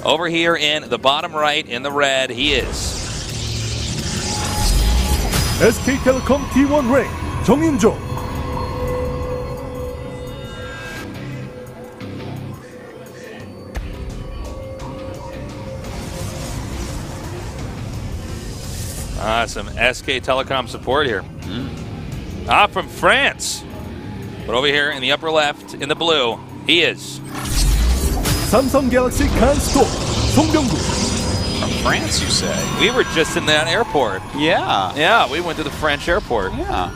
Over here in the bottom right, in the red, he is. SK텔레콤 T1 Ray, 정윤종. Some SK Telecom support here. From France. But over here in the upper left, in the blue, he is. Samsung Galaxy Can Stork, 송병구. From France, you say? We were just in that airport. Yeah. Yeah, we went to the French airport. Yeah.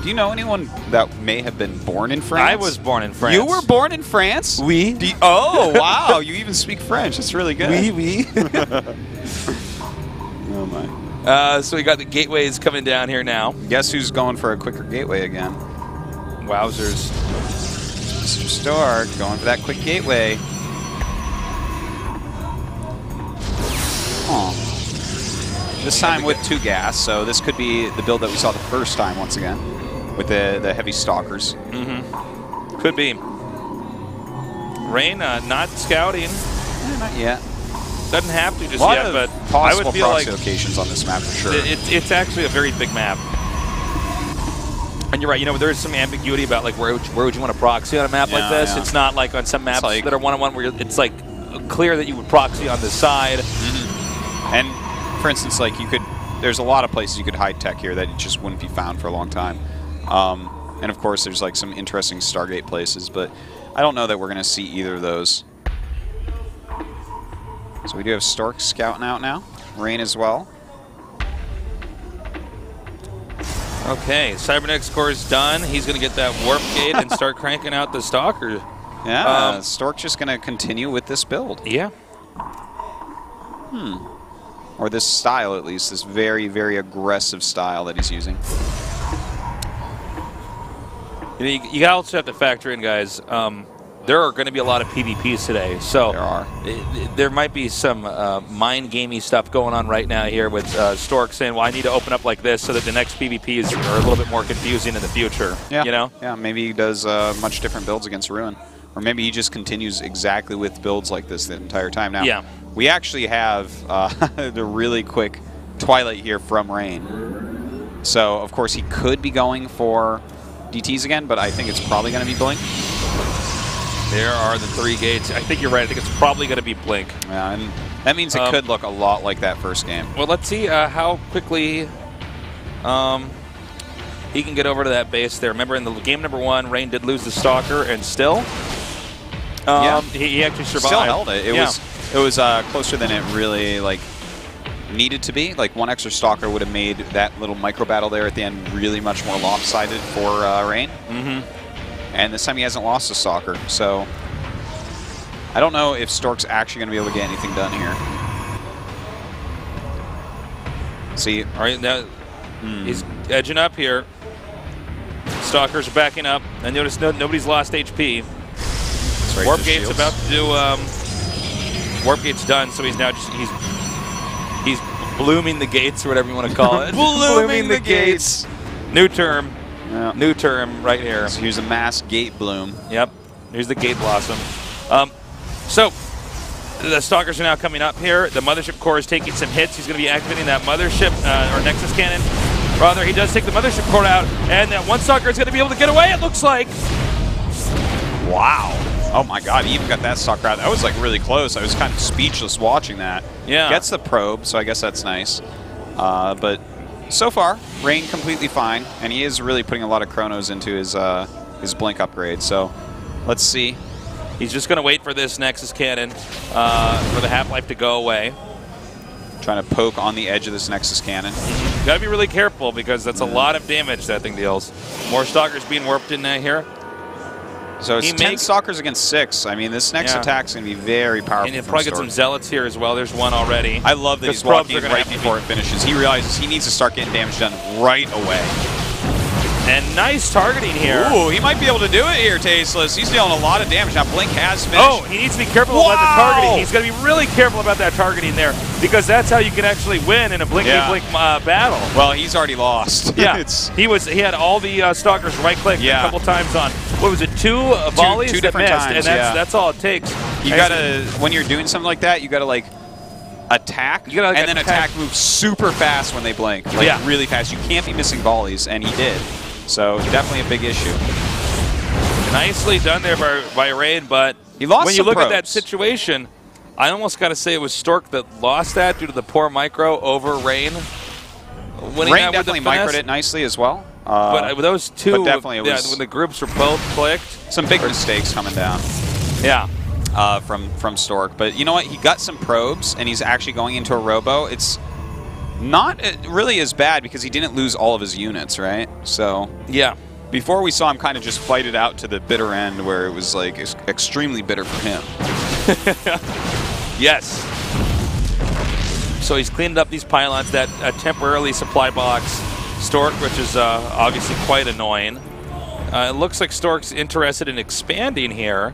Do you know anyone that may have been born in France? I was born in France. You were born in France? Oui. Oh, wow. You even speak French. That's really good. Oui, oui. Oh, my. So we got the gateways coming down here now. Guess who's going for a quicker gateway again? Wowzers. Mr. Stork going for that quick gateway. Oh. This time with 2 gas, so this could be the build that we saw the first time once again with the heavy stalkers. Could be. Rain not scouting. Not yet. Doesn't have to just yet, but I would feel like locations on this map for sure. It's actually a very big map. And you're right, you know, there's some ambiguity about like where would you want to proxy on a map like this. It's not like on some maps that are one-on-one where it's like clear that you would proxy on this side. And for instance, like there's a lot of places you could hide tech here that it just wouldn't be found for a long time. And of course, there's like some interesting Stargate places, but I don't know that we're going to see either of those. So we do have Stork scouting out now. Rain as well. Okay, Cybernetics core is done. He's going to get that warp gate and start cranking out the stalker. Yeah, Stork just going to continue with this build. Yeah. Or this style, at least. This very, very aggressive style that he's using. You also have to factor in, guys, there are going to be a lot of PvPs today. So there might be some mind gamey stuff going on right now here with Stork saying, well, I need to open up like this so that the next PvPs are a little bit more confusing in the future. Yeah. You know? Yeah, maybe he does much different builds against Ruin. Or maybe he just continues exactly with builds like this the entire time. Now, we actually have the really quick Twilight here from Rain. So, of course, he could be going for DTs again, but I think it's probably going to be Blink. There are the 3 gates. I think you're right. I think it's probably going to be Blink. Yeah, and that means it could look a lot like that first game. Well, let's see how quickly he can get over to that base there. Remember, in the game number 1, Rain did lose the Stalker, and still, he actually survived. Still held it. It was closer than it really needed to be. Like, 1 extra Stalker would have made that little micro battle there at the end really much more lopsided for Rain. And this time he hasn't lost a Stalker, so I don't know if Stork's actually going to be able to get anything done here. See, all right, now he's edging up here. Stalkers are backing up, and notice nobody's lost HP. Right, Warp Gate's about to do. Warp Gate's done, so he's now he's blooming the gates or whatever you want to call it. blooming the gates. New term. Yeah. New term right here. So here's a mass gate bloom. Yep. Here's the gate blossom. So the Stalkers are now coming up here. The Mothership core is taking some hits. He's going to be activating that Mothership or Nexus Cannon. Rather, he does take the Mothership core out, and that 1 Stalker is going to be able to get away, it looks like. Wow. Oh my god, he even got that Stalker out. That was like really close. I was kind of speechless watching that. Yeah. Gets the probe, so I guess that's nice. But so far, Rain completely fine, and he is really putting a lot of chronos into his Blink upgrade. So let's see. He's just going to wait for this Nexus Cannon for the half-life to go away. Trying to poke on the edge of this Nexus Cannon. Got to be really careful because that's a lot of damage that thing deals. More Stalkers being warped in here. So it's 10 Stalkers against 6. I mean, this next attack's going to be very powerful. And he'll probably get some Zealots here as well. There's 1 already. I love that he's walking right before it finishes. He realizes he needs to start getting damage done right away. And nice targeting here. Ooh, he might be able to do it here, Tasteless. He's dealing a lot of damage. Now, Blink has finished. Oh, he needs to be careful about the targeting. He's going to be really careful about that targeting there because that's how you can actually win in a Blink battle. Well, he's already lost. Yeah, he had all the Stalkers right-click a couple times on, what was it, 2 volleys two that different missed, times, and that's all it takes. You gotta, when you're doing something like that, you gotta like attack, you gotta, like, and then attack moves super fast when they blink, like really fast. You can't be missing volleys, and he did. So definitely a big issue. Nicely done there by Rain, but he lost when you look probes. at that situation, I almost got to say it was Stork that lost that due to the poor micro over Rain. Rain definitely microed it nicely as well. But with those two, but definitely it was when the groups were both clicked. Some big mistakes coming down. Yeah. From Stork. But you know what? He got some probes, and he's actually going into a robo. It's not really as bad because he didn't lose all of his units, right? So yeah. Before we saw him kind of just fight it out to the bitter end where it was like extremely bitter for him. Yes. So he's cleaned up these pylons, that temporarily supply box Stork, which is obviously quite annoying. It looks like Stork's interested in expanding here,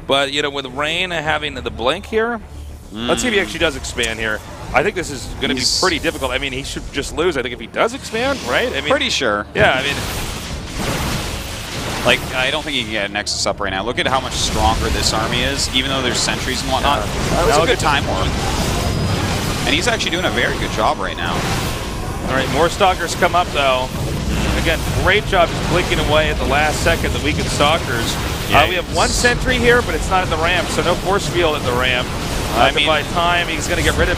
but you know, with Rain having the blink here, let's see if he actually does expand here. I think this is going to be pretty difficult. I mean, he should just lose, I think, if he does expand, right? I mean, pretty sure. Yeah, I mean, like, I don't think he can get a Nexus up right now. Look at how much stronger this army is, even though there's sentries and whatnot. That was a good time warp. And he's actually doing a very good job right now. All right, more Stalkers come up, though. Again, great job just blinking away at the last second, the weakened Stalkers. Yeah, we have one sentry here, but it's not at the ramp, so no force field at the ramp. I mean, by time, he's going to get rid of...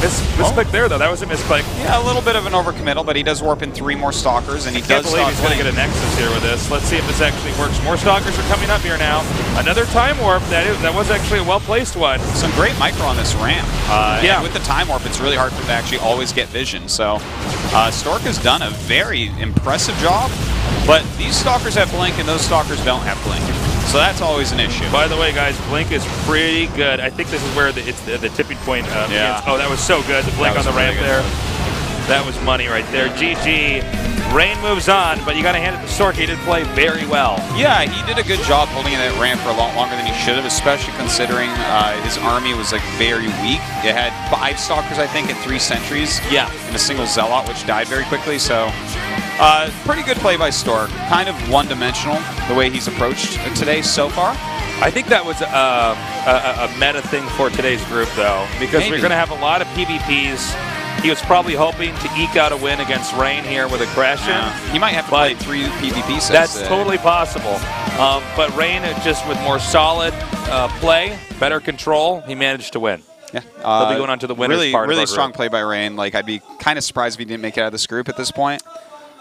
Misclick there, though. That was a misclick. Yeah, a little bit of an overcommittal, but he does warp in 3 more Stalkers, and he does believe he's going to get a Nexus here with this. Let's see if this actually works. More Stalkers are coming up here now. Another time warp. That was actually a well-placed one. Some great micro on this ramp. Yeah. With the time warp, it's really hard for him to actually always get vision. So Stork has done a very impressive job, but these Stalkers have blink, and those Stalkers don't have blink. So that's always an issue. By the way, guys, blink is pretty good. I think this is where it's the tipping point. Yeah. Oh, that was so good. The blink on the ramp there. That was money right there. GG. Rain moves on, but you got to hand it to Stork. He did play very well. Yeah, he did a good job holding that ramp for a lot longer than he should have, especially considering his army was like very weak. It had 5 Stalkers, I think, and 3 sentries. Yeah. And a single Zealot, which died very quickly. So pretty good play by Stork. Kind of one-dimensional the way he's approached today so far. I think that was a meta thing for today's group, though, because we're going to have a lot of PvPs. He was probably hoping to eke out a win against Rain here with a crash in. He might have to play 3 PvP sets. That's totally possible. But Rain, just with more solid play, better control, he managed to win. Yeah. He'll be going on to the winners part of Really our strong group. play by Rain. Like, I'd be kind of surprised if he didn't make it out of this group at this point.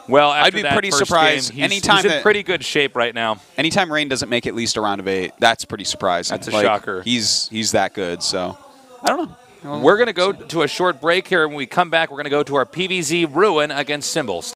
Well, after I'd be that pretty first surprised. Game, he's in pretty good shape right now. Anytime Rain doesn't make at least a round of 8, that's pretty surprising. That's a shocker. He's that good, so I don't know. We're going to go to a short break here. When we come back, we're going to go to our PVZ Ruin against Symbols.